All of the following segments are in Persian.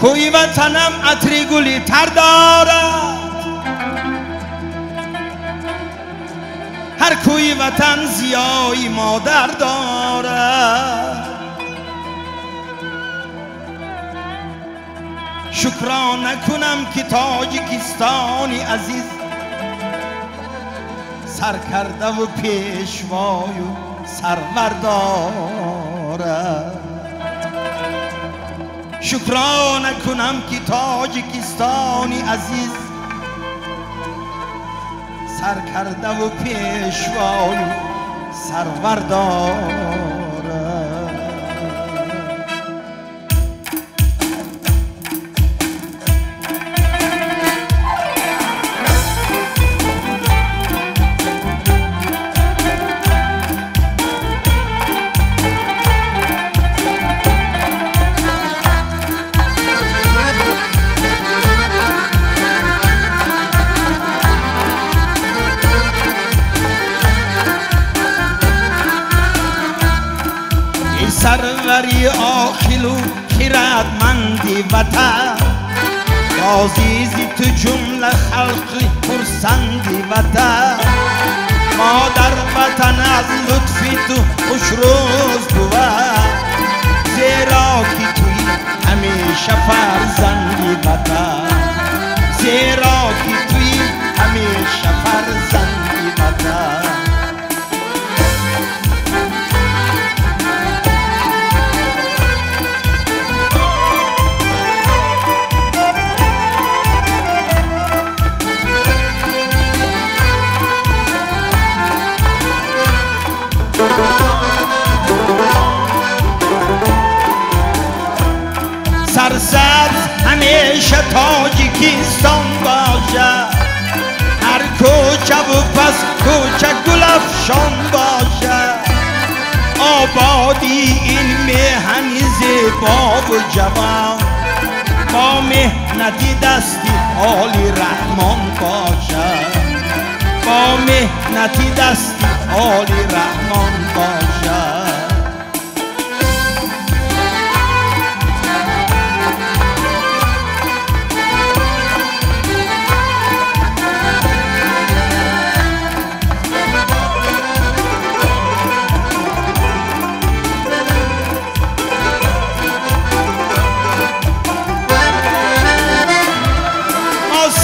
کوی وطنم عطری گلی تر دارد، هر کوی وطن زیایی مادر دارد. شکرانه کنم که تاجیکستانی عزیز سرکرده و پیشوای و سرور دارد. شکرانه کنم که تاجیکستانی عزیز سرکرده و پیشوای و سرور دارد. سروری آخیل و خیرتمندی وطن، عزیزی تو جمله خلقی پرسندی وطن. مادر وطن از لطفی تو خوش روز بود، زیرا که توی همیشه فرزندی وطن، زیرا که توی همیشه فرزندی وطن. سرسبز همیشه تاجیکستان باشه، هر کوچه و پس کوچه گل افشان باشه. آبادی این میهن زیبا و جوان، با مهنتی دستی آلی رحمان باشه، با مهنتی دستی آلی رحمان باشه.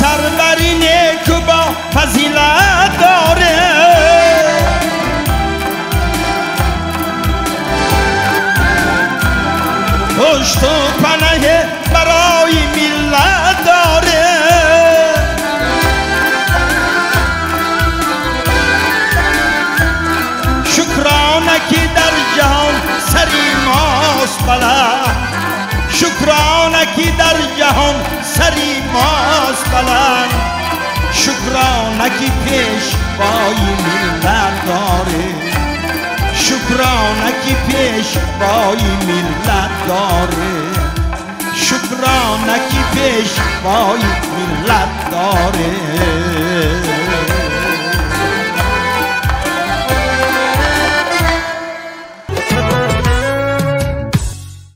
سروری نیک و با فضیلت داره، پشت و پناه برای ملت داره. شکرانه که در جهان سری ماست بلند، شکرانه که در جهان سری ماست بلند. شکرانه که پیشوای ملت داره، شکرانه که پیشوای ملت داره، شکرانه که پیشوای ملت داره.